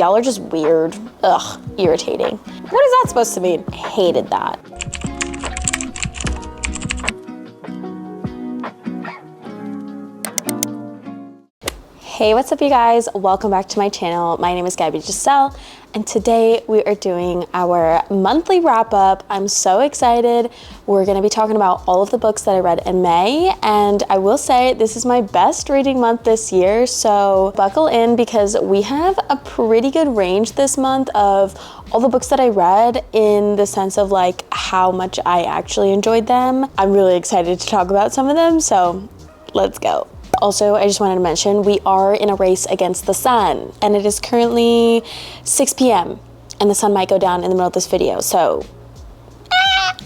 Y'all are just weird. Ugh, irritating. What is that supposed to mean? I hated that. Hey, what's up you guys? Welcome back to my channel. My name is Gabby Giselle, and today we are doing our monthly wrap up. I'm so excited. We're gonna be talking about all of the books that I read in May, and I will say this is my best reading month this year, so buckle in because we have a pretty good range this month of all the books that I read in the sense of like how much I actually enjoyed them. I'm really excited to talk about some of them, so let's go. Also, I just wanted to mention we are in a race against the sun, and it is currently 6 p.m. and the sun might go down in the middle of this video, so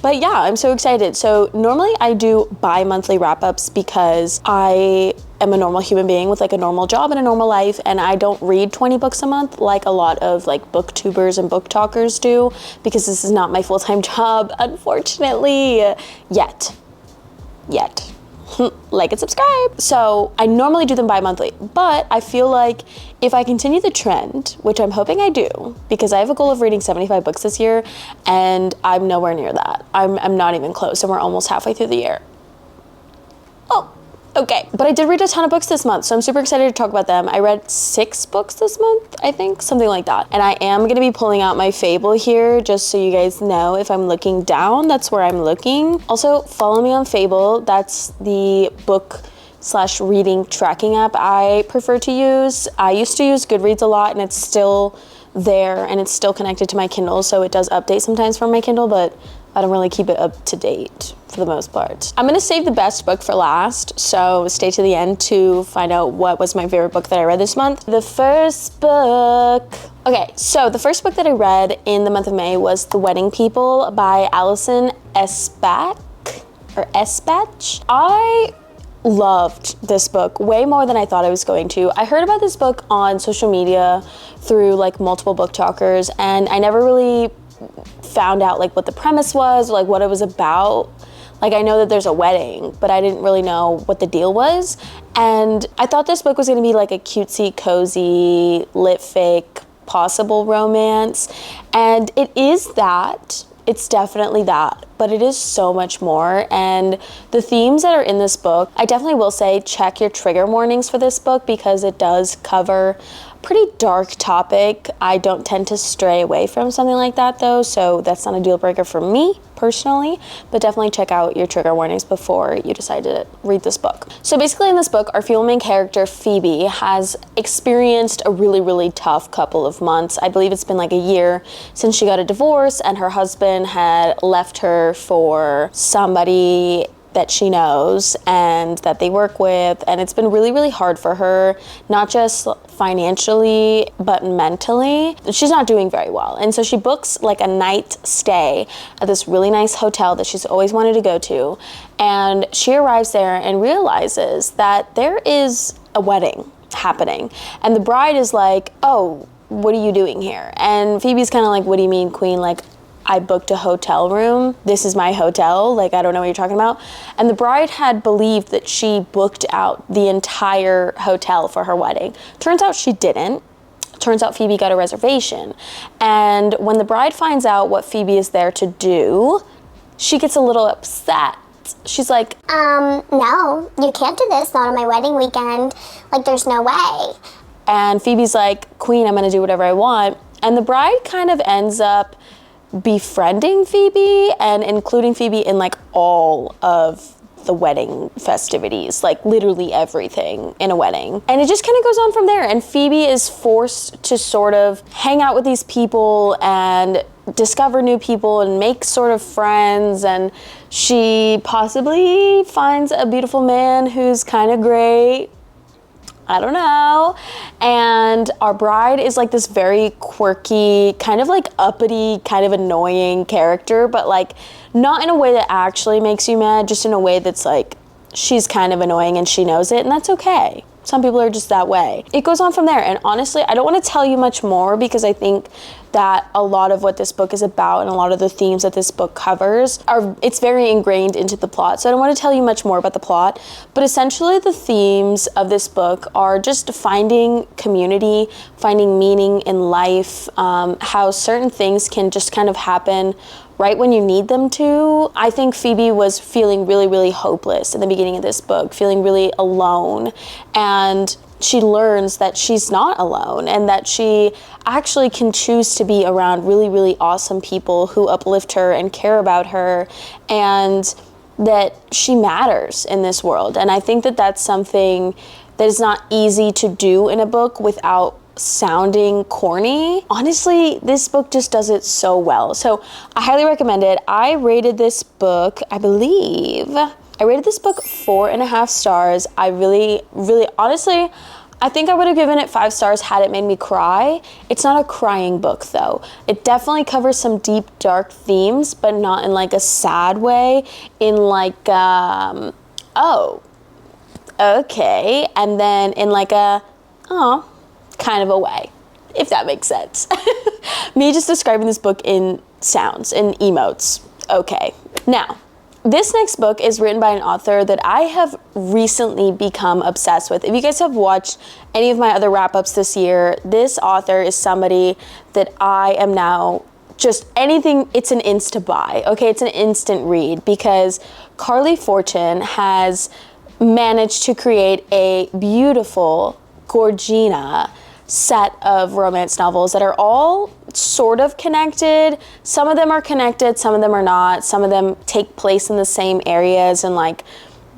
but yeah, I'm so excited. So normally I do bi-monthly wrap-ups because I am a normal human being with like a normal job and a normal life, and I don't read 20 books a month like a lot of like booktubers and book talkers do, because this is not my full-time job, unfortunately, yet. Like and subscribe. So I normally do them bi-monthly, but I feel like if I continue the trend, which I'm hoping I do, because I have a goal of reading 75 books this year, and I'm nowhere near that. I'm not even close, and we're almost halfway through the year. Oh, okay. But I did read a ton of books this month, so I'm super excited to talk about them. I read 6 books this month, I think, something like that. And I am gonna be pulling out my Fable here, just so you guys know if I'm looking down, that's where I'm looking. Also, follow me on Fable. That's the book/reading tracking app I prefer to use. I used to use Goodreads a lot, and it's still there, and it's still connected to my Kindle, so it does update sometimes from my Kindle, but I don't really keep it up to date for the most part. I'm gonna save the best book for last, so stay to the end to find out what was my favorite book that I read this month. The first book, okay, so the first book that I read in the month of May was The Wedding People by Alison Espach, or Espach. I loved this book way more than I thought I was going to. I heard about this book on social media through like multiple book talkers, and I never really found out like what the premise was, or like what it was about. Like I know that there's a wedding, but I didn't really know what the deal was. And I thought this book was gonna be like a cutesy, cozy, lit fake, possible romance. And it is that. It's definitely that, but it is so much more. And the themes that are in this book, I definitely will say check your trigger warnings for this book, because it does cover a pretty dark topic. I don't tend to stray away from something like that though, so that's not a deal breaker for me personally, but definitely check out your trigger warnings before you decide to read this book. So basically in this book, our female main character, Phoebe, has experienced a really, really tough couple of months. I believe it's been like a year since she got a divorce, and her husband had left her for somebody that she knows and that they work with, and it's been really, really hard for her, not just financially but mentally. She's not doing very well, and so she books like a night stay at this really nice hotel that she's always wanted to go to, and she arrives there and realizes that there is a wedding happening, and the bride is like, oh, what are you doing here? And Phoebe's kind of like, what do you mean, queen? Like, I booked a hotel room. This is my hotel. Like, I don't know what you're talking about. And the bride had believed that she booked out the entire hotel for her wedding. Turns out she didn't. Turns out Phoebe got a reservation. And when the bride finds out what Phoebe is there to do, she gets a little upset. She's like, no, you can't do this, not on my wedding weekend. Like, there's no way. And Phoebe's like, queen, I'm gonna do whatever I want. And the bride kind of ends up befriending Phoebe and including Phoebe in like all of the wedding festivities, like literally everything in a wedding. And it just kind of goes on from there. And Phoebe is forced to sort of hang out with these people and discover new people and make sort of friends. And she possibly finds a beautiful man who's kind of great. I don't know. And our bride is like this very quirky, kind of like uppity, kind of annoying character, but like not in a way that actually makes you mad, just in a way that's like, she's kind of annoying and she knows it, and that's okay. Some people are just that way. It goes on from there. And honestly, I don't want to tell you much more because I think that a lot of what this book is about and a lot of the themes that this book covers it's very ingrained into the plot. So I don't want to tell you much more about the plot, but essentially the themes of this book are just finding community, finding meaning in life, how certain things can just kind of happen right when you need them to. I think Phoebe was feeling really, really hopeless in the beginning of this book, feeling really alone, and she learns that she's not alone and that she actually can choose to be around really, really awesome people who uplift her and care about her, and that she matters in this world. And I think that that's something that is not easy to do in a book without sounding corny. Honestly, this book just does it so well. So I highly recommend it. I rated this book, I believe, I rated this book 4.5 stars. I really, honestly, I think I would have given it 5 stars had it made me cry. It's not a crying book though. It definitely covers some deep, dark themes, but not in like a sad way, in like, oh, okay. And then in like a, oh, kind of a way, if that makes sense. Me just describing this book in sounds and emotes. Okay. Now, this next book is written by an author that I have recently become obsessed with. If you guys have watched any of my other wrap-ups this year, this author is somebody that I am now just anything, it's an insta buy, okay? It's an instant read because Carley Fortune has managed to create a beautiful, Gorgina set of romance novels that are all sort of connected. Some of them are connected, some of them are not. Some of them take place in the same areas and like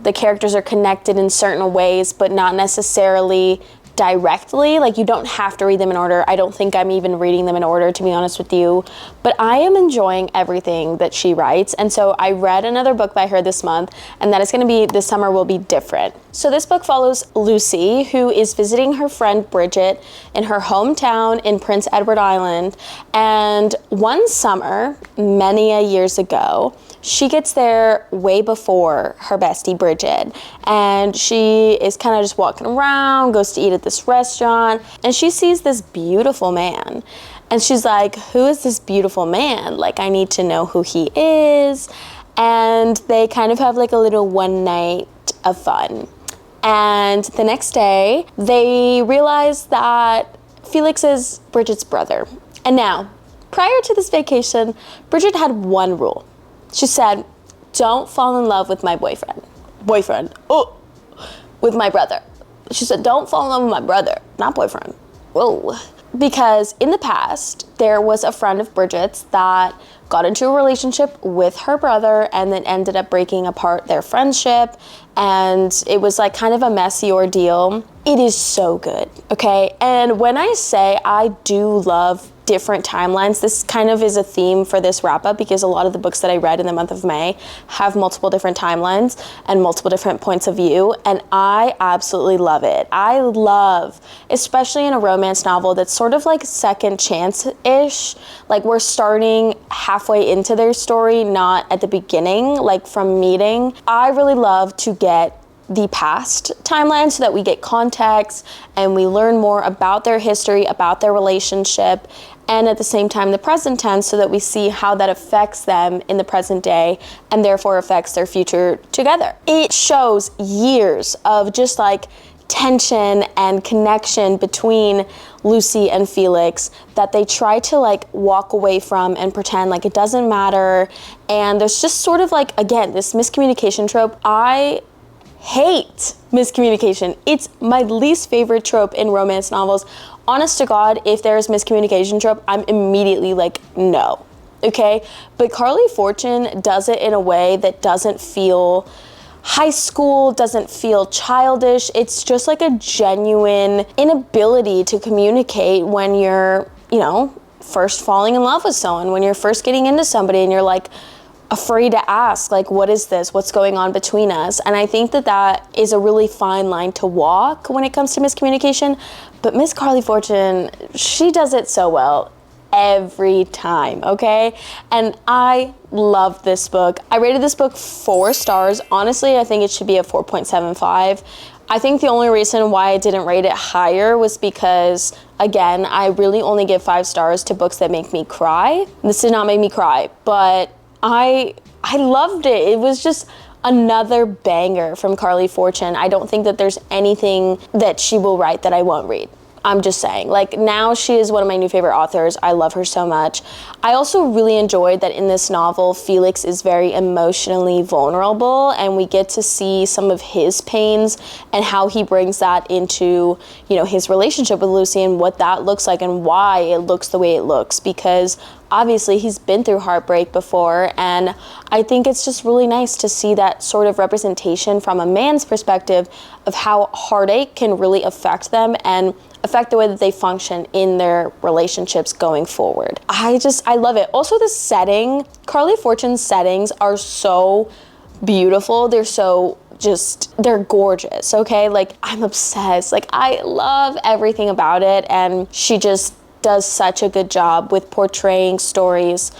the characters are connected in certain ways, but not necessarily directly. Like you don't have to read them in order. I don't think I'm even reading them in order, to be honest with you, but I am enjoying everything that she writes. And so I read another book by her this month, and that is going to be, this summer will be different. So this book follows Lucy, who is visiting her friend Bridget in her hometown in Prince Edward Island. And one summer, many a years ago, she gets there way before her bestie Bridget, and she is kind of just walking around, goes to eat at this restaurant, and she sees this beautiful man. And she's like, who is this beautiful man? Like, I need to know who he is. And they kind of have like a little one night of fun. And the next day, they realize that Felix is Bridget's brother. And now, prior to this vacation, Bridget had one rule. She said, don't fall in love with my boyfriend, with my brother. She said, don't fall in love with my brother, not boyfriend. Whoa. Because in the past, there was a friend of Bridget's that got into a relationship with her brother and then ended up breaking apart their friendship. And it was like kind of a messy ordeal. It is so good, okay? And when I say I do love different timelines, this kind of is a theme for this wrap up because a lot of the books that I read in the month of May have multiple different timelines and multiple different points of view, and I absolutely love it. I love, especially in a romance novel that's sort of like second chance-ish, like we're starting halfway into their story, not at the beginning, like from meeting. I really love to get the past timeline so that we get context and we learn more about their history, about their relationship, and at the same time the present tense so that we see how that affects them in the present day and therefore affects their future together. It shows years of just like tension and connection between Lucy and Felix that they try to like walk away from and pretend like it doesn't matter. And there's just sort of like, again, this miscommunication trope. I hate miscommunication. It's my least favorite trope in romance novels. Honest to God, if there's miscommunication trope, I'm immediately like, no, okay? But Carley Fortune does it in a way that doesn't feel high school, doesn't feel childish. It's just like a genuine inability to communicate when you're, you know, first falling in love with someone, when you're first getting into somebody and you're like, afraid to ask, like, what is this? What's going on between us? And I think that that is a really fine line to walk when it comes to miscommunication. But Miss Carley Fortune, she does it so well every time, okay? And I love this book. I rated this book 4 stars. Honestly, I think it should be a 4.75. I think the only reason why I didn't rate it higher was because, again, I really only give 5 stars to books that make me cry. This did not make me cry, but I loved it. It was just another banger from Carley Fortune. I don't think that there's anything that she will write that I won't read. I'm just saying, like, now she is one of my new favorite authors. I love her so much. I also really enjoyed that in this novel, Felix is very emotionally vulnerable, and we get to see some of his pains and how he brings that into, you know, his relationship with Lucy and what that looks like and why it looks the way it looks, because obviously he's been through heartbreak before, and I think it's just really nice to see that sort of representation from a man's perspective of how heartache can really affect them and affect the way that they function in their relationships going forward. I love it. Also, the setting, Carley Fortune's settings are so beautiful. They're gorgeous, okay? Like, I'm obsessed. Like, I love everything about it, and she just does such a good job with portraying stories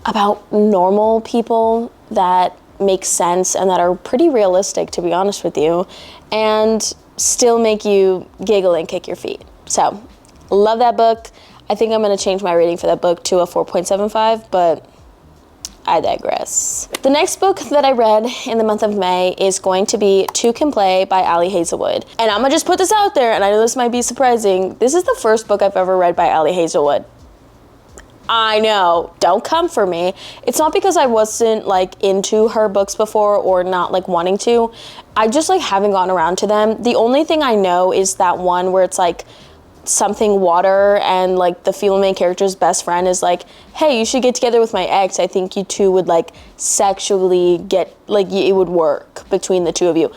about normal people that make sense and that are pretty realistic, to be honest with you, and still make you giggle and kick your feet. So, love that book. I think I'm going to change my rating for that book to a 4.75, but I digress. The next book that I read in the month of May is going to be Two Can Play by Hazelwood. And I'm gonna just put this out there, and I know this might be surprising. This is the first book I've ever read by Hazelwood. I know, don't come for me. It's not because I wasn't like into her books before or not like wanting to. I just like haven't gotten around to them. The only thing I know is that one where it's like something water, and like the female main character's best friend is like, hey, you should get together with my ex. I think you two would like sexually get, like, it would work between the two of you.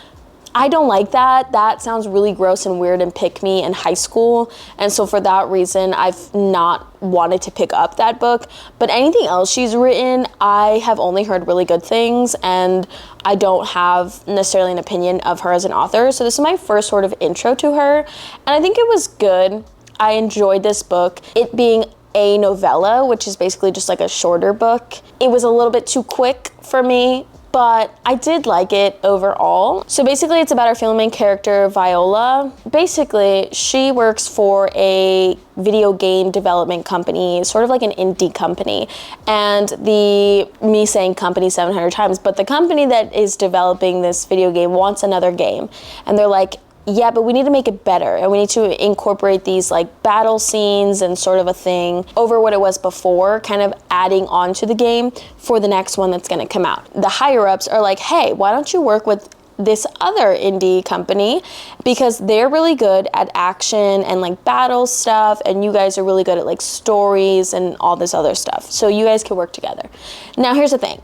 I don't like that. That sounds really gross and weird and pick me in high school. And so for that reason, I've not wanted to pick up that book. But anything else she's written, I have only heard really good things, and I don't have necessarily an opinion of her as an author. So this is my first sort of intro to her, and I think it was good. I enjoyed this book. It being a novella, which is basically just like a shorter book, it was a little bit too quick for me, but I did like it overall. So basically it's about our female main character, Viola. Basically, she works for a video game development company, sort of like an indie company. And me saying company 700 times, but the company that is developing this video game wants another game. And they're like, yeah, but we need to make it better, and we need to incorporate these like battle scenes and sort of a thing over what it was before, kind of adding on to the game for the next one that's going to come out. The higher ups are like, hey, why don't you work with this other indie company, because they're really good at action and like battle stuff, and you guys are really good at like stories and all this other stuff, so you guys can work together. Now here's the thing.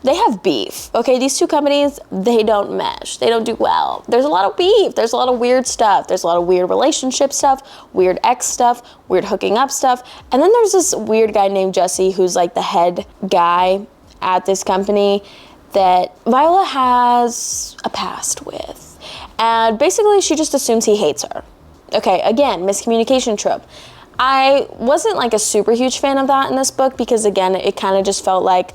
They have beef, okay? These two companies, they don't mesh, they don't do well. There's a lot of beef, there's a lot of weird stuff, there's a lot of weird relationship stuff, weird ex stuff, weird hooking up stuff, and then there's this weird guy named Jesse who's like the head guy at this company that Viola has a past with. And basically she just assumes he hates her. Okay, again, miscommunication trope. I wasn't like a super huge fan of that in this book, because again, it kind of just felt like,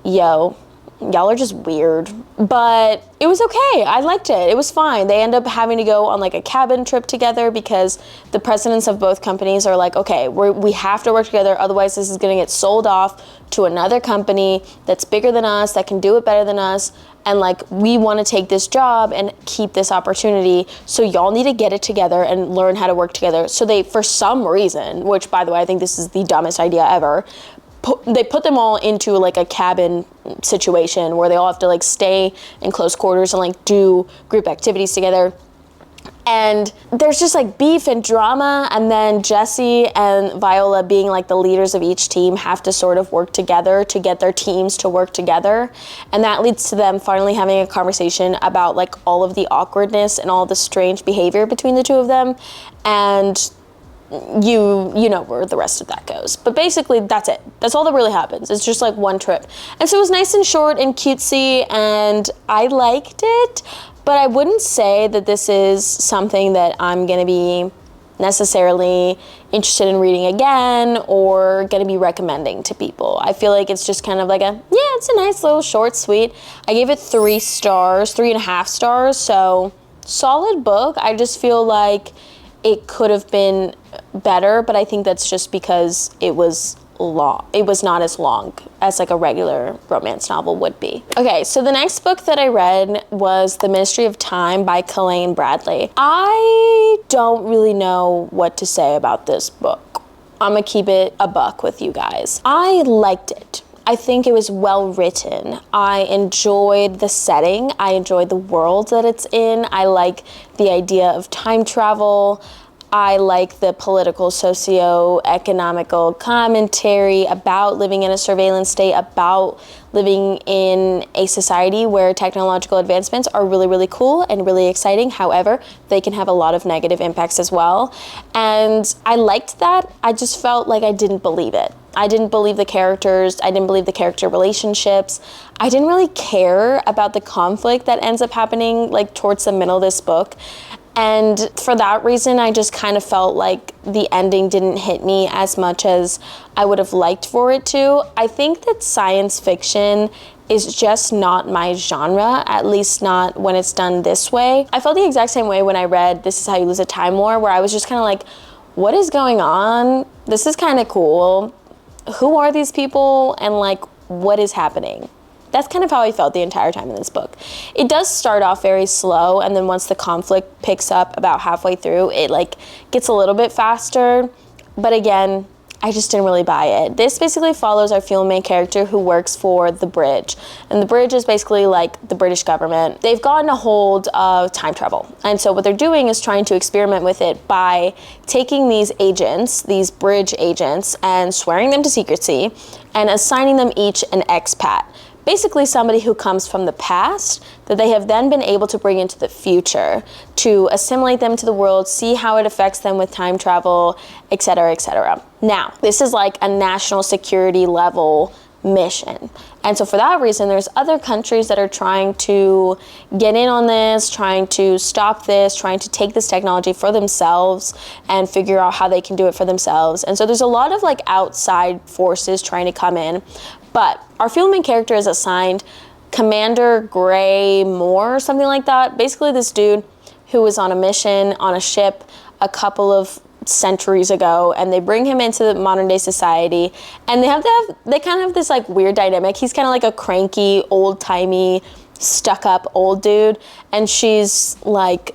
yo, y'all are just weird. But it was okay. I liked it. It was fine. They end up having to go on like a cabin trip together because the presidents of both companies are like, okay, we have to work together, otherwise this is going to get sold off to another company that's bigger than us, that can do it better than us, and like we want to take this job and keep this opportunity, so y'all need to get it together and learn how to work together. So they, for some reason, which by the way I think this is the dumbest idea ever, they put them all into like a cabin situation where they all have to like stay in close quarters and like do group activities together. And there's just like beef and drama, and then Jesse and Viola, being like the leaders of each team, have to sort of work together to get their teams to work together. And that leads to them finally having a conversation about like all of the awkwardness and all the strange behavior between the two of them. And you know where the rest of that goes. But basically that's it. That's all that really happens. It's just like one trip. And so it was nice and short and cutesy, and I liked it. But I wouldn't say that this is something that I'm going to be necessarily interested in reading again or going to be recommending to people. I feel like it's just kind of like it's a nice little short, sweet. I gave it 3 stars, 3.5 stars. So solid book. I just feel like it could have been better, but I think that's just because it was long. It was not as long as like a regular romance novel would be. Okay, so the next book that I read was The Ministry of Time by Kaliane Bradley. I don't really know what to say about this book. I'm gonna keep it a buck with you guys. I liked it. I think it was well written. I enjoyed the setting. I enjoyed the world that it's in. I like the idea of time travel. I like the political, socio-economical commentary about living in a surveillance state, about living in a society where technological advancements are really, really cool and really exciting. However, they can have a lot of negative impacts as well. And I liked that. I just felt like I didn't believe it. I didn't believe the characters. I didn't believe the character relationships. I didn't really care about the conflict that ends up happening like towards the middle of this book. And for that reason, I just kind of felt like the ending didn't hit me as much as I would have liked for it to. I think that science fiction is just not my genre, at least not when it's done this way. I felt the exact same way when I read This Is How You Lose a Time War, where I was just kind of like, what is going on? This is kind of cool. Who are these people? And like, what is happening? That's kind of how I felt the entire time in this book. It does start off very slow, and then once the conflict picks up about halfway through, it like gets a little bit faster. But again, I just didn't really buy it. This basically follows our female main character who works for the Bridge. And the Bridge is basically like the British government. They've gotten a hold of time travel. And so what they're doing is trying to experiment with it by taking these agents, these Bridge agents, and swearing them to secrecy and assigning them each an expat. Basically somebody who comes from the past that they have then been able to bring into the future to assimilate them to the world, see how it affects them with time travel, etc., etc. Now, this is like a national security level mission. And so for that reason, there's other countries that are trying to get in on this, trying to stop this, trying to take this technology for themselves and figure out how they can do it for themselves. And so there's a lot of like outside forces trying to come in. But our female main character is assigned Commander Gray Moore, something like that. Basically this dude who was on a mission on a ship a couple of centuries ago, and they bring him into the modern day society, and they kind of have this like weird dynamic. He's kind of like a cranky, old-timey, stuck-up old dude, and she's like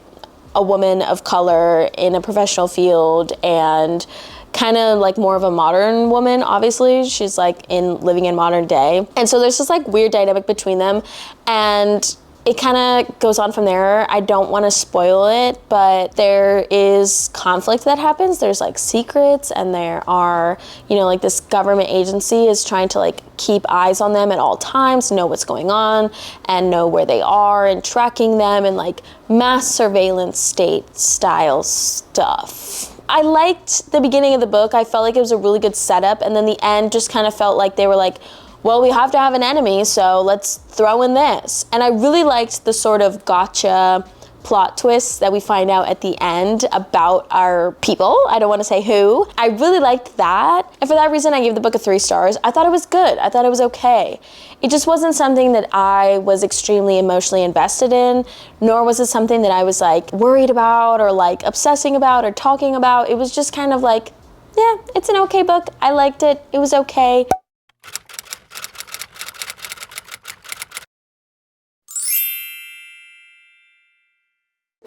a woman of color in a professional field and kind of like more of a modern woman. Obviously she's like living in modern day, and so there's this like weird dynamic between them, and it kind of goes on from there. I don't want to spoil it, but there is conflict that happens. There's like secrets, and there are, like this government agency is trying to like keep eyes on them at all times, know what's going on and know where they are, and tracking them, and like mass surveillance state style stuff. I liked the beginning of the book. I felt like it was a really good setup, and then the end just kind of felt like they were like, well, we have to have an enemy, so let's throw in this. And I really liked the sort of gotcha plot twists that we find out at the end about our people. I don't want to say who. I really liked that. And for that reason, I gave the book a 3 stars. I thought it was good. I thought it was okay. It just wasn't something that I was extremely emotionally invested in, nor was it something that I was like worried about or like obsessing about or talking about. It was just kind of like, yeah, it's an okay book. I liked it. It was okay.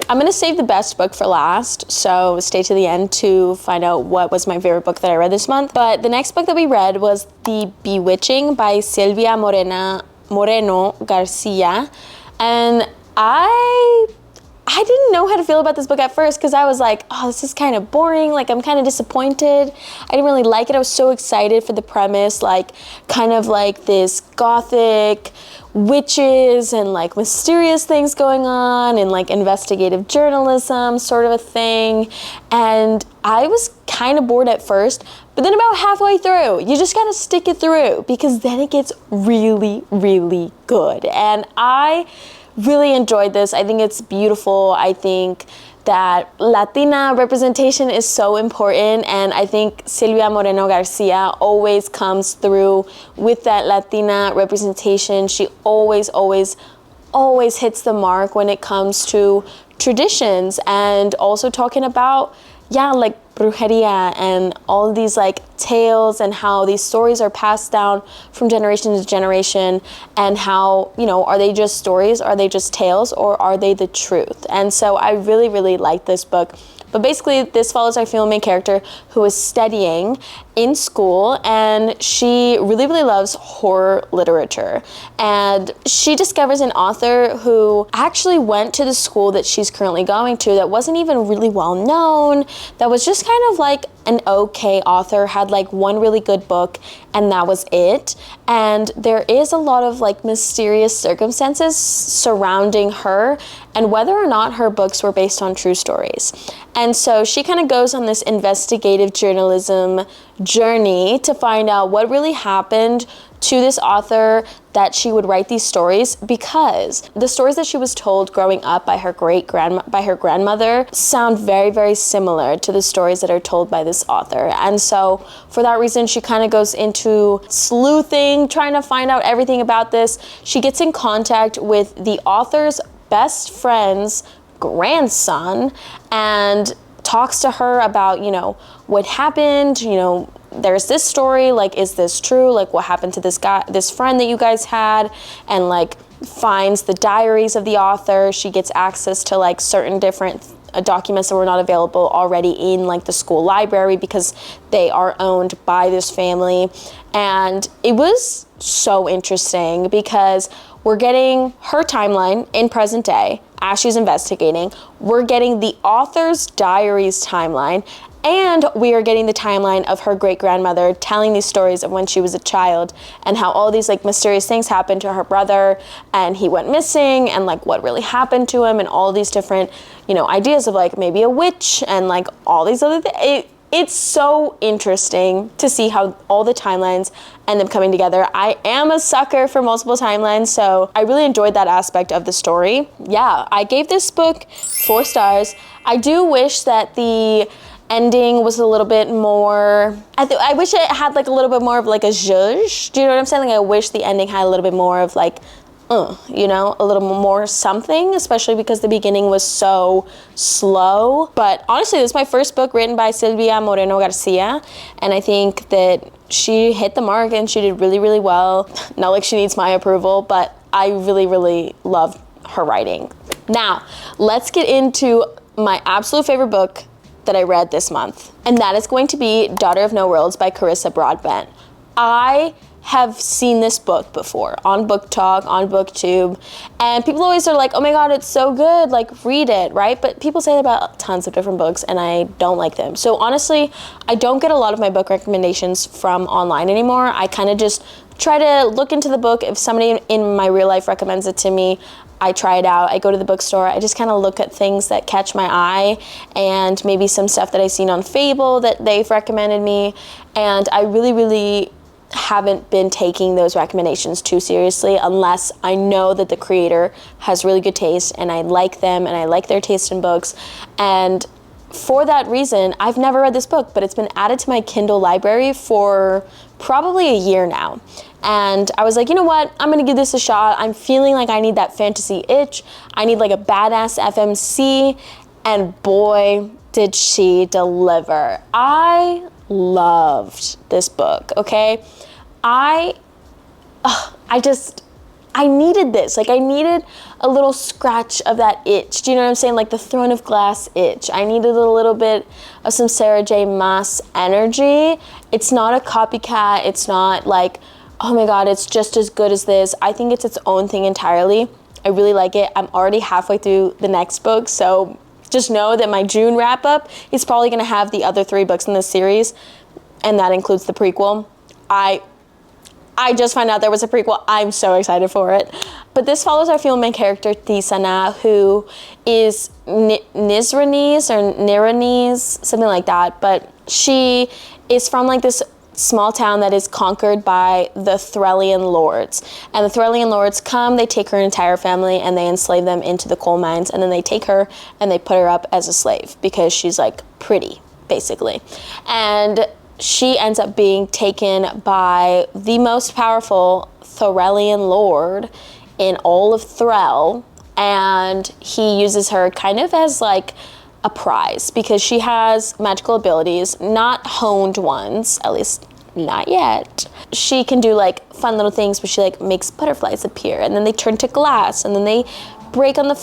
I'm gonna save the best book for last, so stay to the end to find out what was my favorite book that I read this month. But the next book that we read was The Bewitching by Silvia Moreno Garcia. And I didn't know how to feel about this book at first, because I was like, oh, this is kind of boring, like I'm kind of disappointed. I didn't really like it. I was so excited for the premise, like kind of like this gothic witches and like mysterious things going on and like investigative journalism sort of a thing. And I was kind of bored at first, but then about halfway through, you just gotta stick it through, because then it gets really, really good. And I really enjoyed this. I think it's beautiful. I think that Latina representation is so important, and I think Silvia Moreno Garcia always comes through with that Latina representation. She always hits the mark when it comes to traditions, and also talking about, like brujeria and all of these like tales, and how these stories are passed down from generation to generation, and how, are they just stories, are they just tales, or are they the truth? And so I really, really like this book. But basically, this follows our female main character who is studying in school, and she really, really loves horror literature. And she discovers an author who actually went to the school that she's currently going to that wasn't even really well known, that was just kind of like an okay author, had like one really good book, and that was it. And there is a lot of like mysterious circumstances surrounding her and whether or not her books were based on true stories. And so she kind of goes on this investigative journalism journey to find out what really happened to this author that she would write these stories, because the stories that she was told growing up by her grandmother sound very, very similar to the stories that are told by this author. And so for that reason, she kind of goes into sleuthing, trying to find out everything about this. She gets in contact with the author's best friend's grandson and talks to her about, what happened, there's this story, like, is this true? Like, what happened to this friend that you guys had? And like finds the diaries of the author. She gets access to like certain different documents that were not available already in like the school library because they are owned by this family. And it was so interesting because we're getting her timeline in present day as she's investigating. We're getting the author's diaries timeline, and we are getting the timeline of her great-grandmother telling these stories of when she was a child and how all these like mysterious things happened to her brother and he went missing, and like what really happened to him, and all these different, ideas of like maybe a witch and like all these other things. It's so interesting to see how all the timelines end up coming together. I am a sucker for multiple timelines, so I really enjoyed that aspect of the story. Yeah, I gave this book 4 stars. I do wish that the ending was a little bit more, I wish it had like a little bit more of like a zhuzh. Do you know what I'm saying? Like, I wish the ending had a little bit more of like, a little more something, especially because the beginning was so slow. But honestly, this is my first book written by Silvia Moreno Garcia, and I think that she hit the mark and she did really, really well. Not like she needs my approval, but I really, really love her writing. Now, let's get into my absolute favorite book that I read this month, and that is going to be Daughter of No Worlds by Carissa Broadbent. I have seen this book before on Book Talk, on BookTube, and people always are like, oh my god, it's so good, like, read it, right? But people say that about tons of different books, and I don't like them. So honestly, I don't get a lot of my book recommendations from online anymore. I kind of just try to look into the book. If somebody in my real life recommends it to me, I try it out. I go to the bookstore. I just kind of look at things that catch my eye, and maybe some stuff that I've seen on Fable that they've recommended me, and I really, really haven't been taking those recommendations too seriously unless I know that the creator has really good taste and I like them and I like their taste in books. And for that reason, I've never read this book, but it's been added to my Kindle library for probably a year now. And I was like, you know what? I'm gonna give this a shot. I'm feeling like I need that fantasy itch. I need like a badass FMC, and boy, did she deliver. I loved this book, okay? I needed this. Like, I needed a little scratch of that itch. Do you know what I'm saying? Like the Throne of Glass itch. I needed a little bit of some Sarah J. Maas energy. It's not a copycat. It's not like, oh my god, it's just as good as this. I think it's its own thing entirely. I really like it. I'm already halfway through the next book, so just know that my June wrap-up is probably going to have the other 3 books in this series, and that includes the prequel. I just found out there was a prequel. I'm so excited for it. But this follows our female main character, Thisana, who is Nizranese or Niranese, something like that. But she is from like this small town that is conquered by the Threllian lords. And the Threllian lords come, they take her entire family, and they enslave them into the coal mines. And then they take her and they put her up as a slave because she's like pretty, basically. And she ends up being taken by the most powerful Threllian lord in all of Threll, and he uses her kind of as like a prize because she has magical abilities, not honed ones, at least not yet. She can do like fun little things where she like makes butterflies appear and then they turn to glass and then they break on the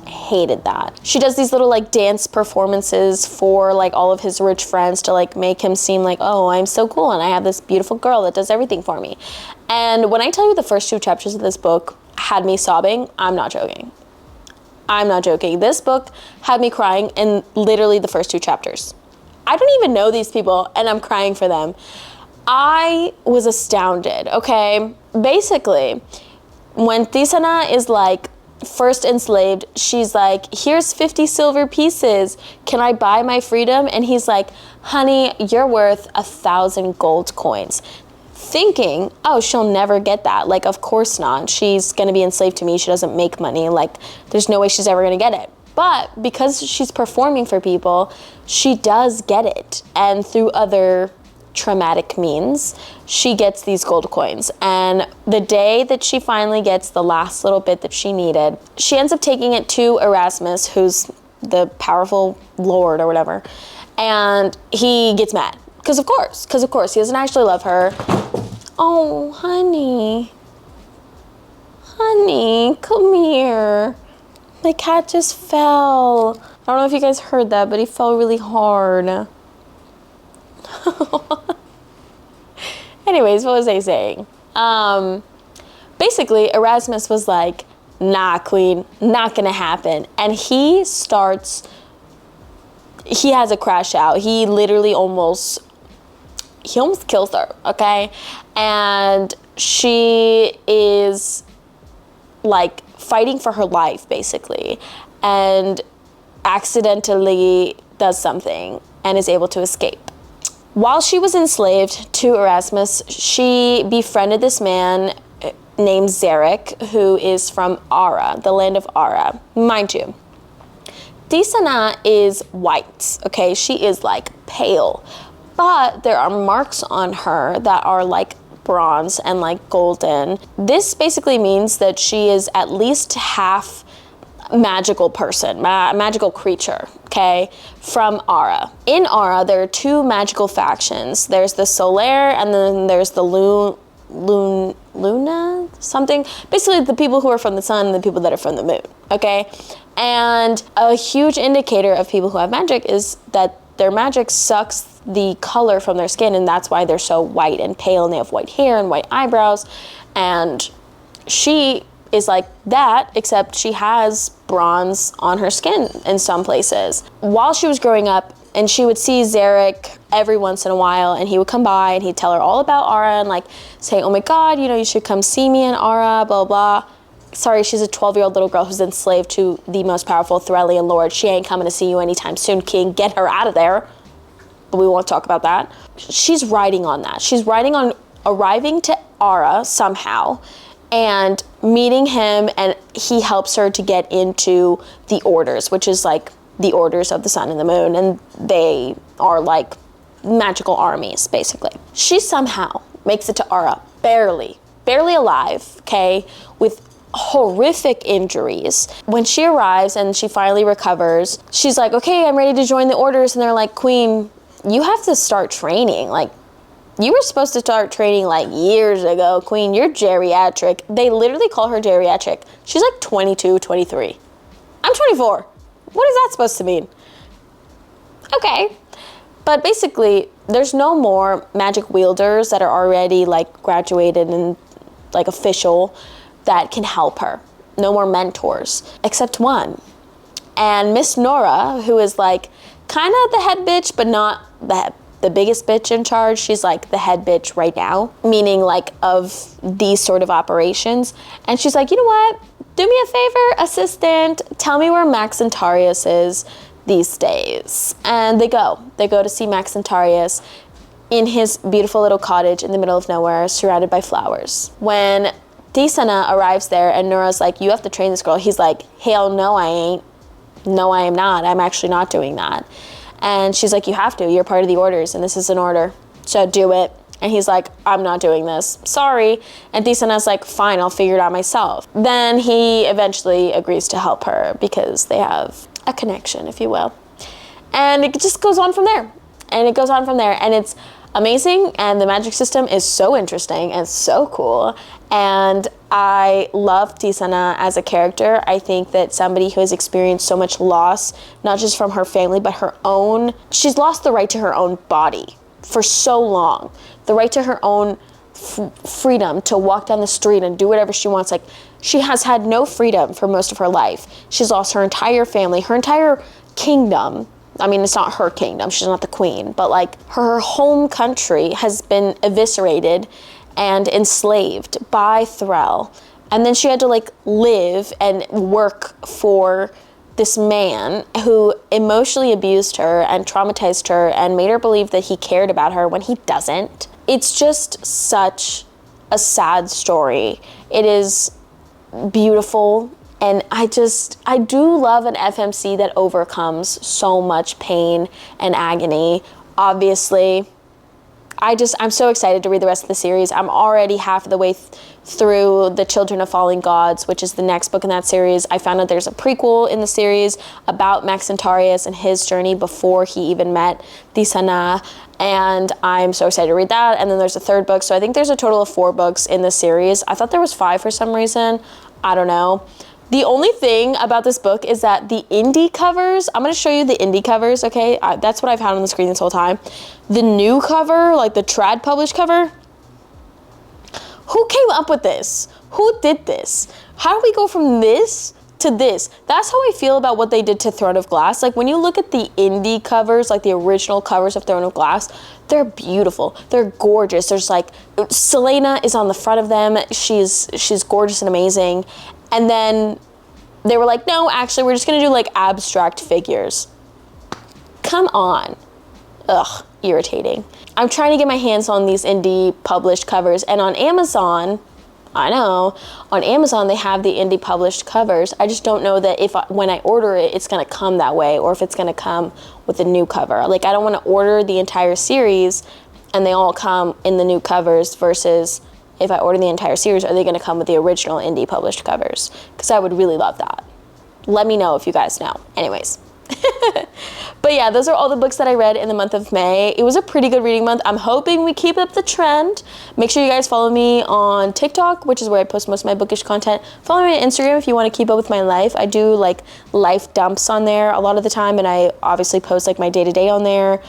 hated that. She does these little like dance performances for like all of his rich friends to like make him seem like, oh, I'm so cool and I have this beautiful girl that does everything for me. And when I tell you the first 2 chapters of this book had me sobbing, I'm not joking. I'm not joking. This book had me crying in literally the first 2 chapters. I don't even know these people and I'm crying for them. I was astounded, okay? Basically, when Tisana is like first enslaved, she's like, here's 50 silver pieces. Can I buy my freedom? And he's like, honey, you're worth 1,000 gold coins. Thinking, oh, she'll never get that. Like, of course not. She's going to be enslaved to me. She doesn't make money. Like, there's no way she's ever going to get it. But because she's performing for people, she does get it. And through other traumatic means, she gets these gold coins. And the day that she finally gets the last little bit that she needed, she ends up taking it to Erasmus, who's the powerful lord or whatever. And he gets mad. Because of course, he doesn't actually love her. Oh, honey. Honey, come here. My cat just fell. I don't know if you guys heard that, but he fell really hard. Anyways, what was I saying? Basically, Erasmus was like, nah, queen, not gonna happen. And he has a crash out. He literally almost kills her, okay? And she is like fighting for her life, basically, and accidentally does something and is able to escape. While she was enslaved to Erasmus, she befriended this man named Zarek, who is from Ara, the land of Ara. Mind you, Tisana is white, okay? She is like pale, but there are marks on her that are like bronze and like golden. This basically means that she is at least half magical person, magical creature, okay, from Ara. In Ara, there are 2 magical factions. There's the Solaire and then there's the Luna, something. Basically, the people who are from the sun and the people that are from the moon, okay? And a huge indicator of people who have magic is that their magic sucks the color from their skin, and that's why they're so white and pale, and they have white hair and white eyebrows. And she is like that, except she has bronze on her skin in some places. While she was growing up, and she would see Zarek every once in a while, and he would come by and he'd tell her all about Ara and like say, oh my God, you know, you should come see me in Ara, blah, blah. Sorry, she's a 12-year-old little girl who's enslaved to the most powerful Threllian lord. She ain't coming to see you anytime soon, king. Get her out of there. But we won't talk about that. She's riding on that. She's riding on arriving to Ara somehow and meeting him, and he helps her to get into the orders, which is like the orders of the sun and the moon, and they are like magical armies, basically. She somehow makes it to Ara, barely alive, okay, with horrific injuries. When she arrives and she finally recovers, she's like, okay, I'm ready to join the orders. And they're like, queen, you have to start training. Like, you were supposed to start training like years ago, queen. You're geriatric. They literally call her geriatric. She's like 22, 23. I'm 24. What is that supposed to mean? Okay. But basically, there's no more magic wielders that are already like graduated and like official that can help her. No more mentors, except one. And Miss Nora, who is like kind of the head bitch, but not the biggest bitch in charge. She's like the head bitch right now, meaning like of these sort of operations. And she's like, you know what? Do me a favor, assistant. Tell me where Maxentarius is these days. And they go to see Maxentarius in his beautiful little cottage in the middle of nowhere, surrounded by flowers. When Tisana arrives there and Nora's like, you have to train this girl. He's like, hell no, I ain't. No, I am not. I'm actually not doing that. And she's like, you have to. You're part of the orders, and this is an order. So do it. And he's like, I'm not doing this. Sorry. And Tisana's like, fine, I'll figure it out myself. Then he eventually agrees to help her because they have a connection, if you will. And it just goes on from there. And it goes on from there. And it's amazing. And the magic system is so interesting and so cool. And I love Tisana as a character. I think that somebody who has experienced so much loss, not just from her family, but her own, she's lost the right to her own body for so long. The right to her own freedom to walk down the street and do whatever she wants. Like, she has had no freedom for most of her life. She's lost her entire family, her entire kingdom. I mean, it's not her kingdom, she's not the queen, but like her home country has been eviscerated and enslaved by Thrall. And then she had to like live and work for this man who emotionally abused her and traumatized her and made her believe that he cared about her when he doesn't. It's just such a sad story. It is beautiful. And I do love an FMC that overcomes so much pain and agony. Obviously, I'm so excited to read the rest of the series. I'm already half of the way through The Children of Falling Gods, which is the next book in that series. I found out there's a prequel in the series about Maxentarius and his journey before he even met Tisana, and I'm so excited to read that. And then there's a third book, so I think there's a total of 4 books in this series. I thought there was 5 for some reason. I don't know. The only thing about this book is that the indie covers, I'm going to show you the indie covers, okay? That's what I've had on the screen this whole time. The new cover, like the trad published cover, who came up with this? Who did this? How do we go from this to this? That's how I feel about what they did to Throne of Glass. Like, when you look at the indie covers, like the original covers of Throne of Glass, they're beautiful. They're gorgeous. There's like, Selena is on the front of them. She's gorgeous and amazing. And then they were like, no, actually, we're just gonna do like abstract figures. Come on. Ugh, irritating. I'm trying to get my hands on these indie published covers, and on Amazon, I know, on Amazon they have the indie published covers. I just don't know that when I order it, it's gonna come that way, or if it's gonna come with a new cover. Like, I don't wanna order the entire series and they all come in the new covers versus if I order the entire series, are they going to come with the original indie published covers? Because I would really love that. Let me know if you guys know. Anyways. But yeah, those are all the books that I read in the month of May. It was a pretty good reading month. I'm hoping we keep up the trend. Make sure you guys follow me on TikTok, which is where I post most of my bookish content. Follow me on Instagram if you want to keep up with my life. I do like life dumps on there a lot of the time, and I obviously post like my day-to-day on there.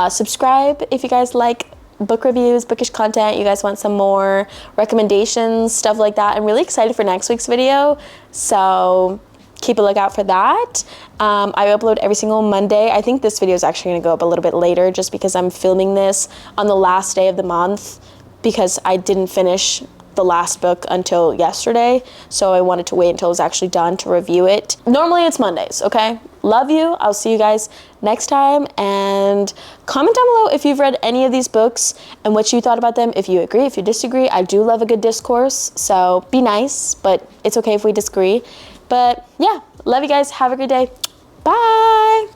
Subscribe if you guys like book reviews, bookish content, you guys want some more recommendations, stuff like that. I'm really excited for next week's video, so keep a lookout for that. I upload every single Monday. I think this video is actually going to go up a little bit later just because I'm filming this on the last day of the month because I didn't finish the last book until yesterday, so I wanted to wait until it was actually done to review it. Normally it's Mondays, okay? Love you. I'll see you guys next time, and comment down below if you've read any of these books and what you thought about them, if you agree, if you disagree. I do love a good discourse, so be nice, but it's okay if we disagree. But yeah, love you guys. Have a good day. Bye.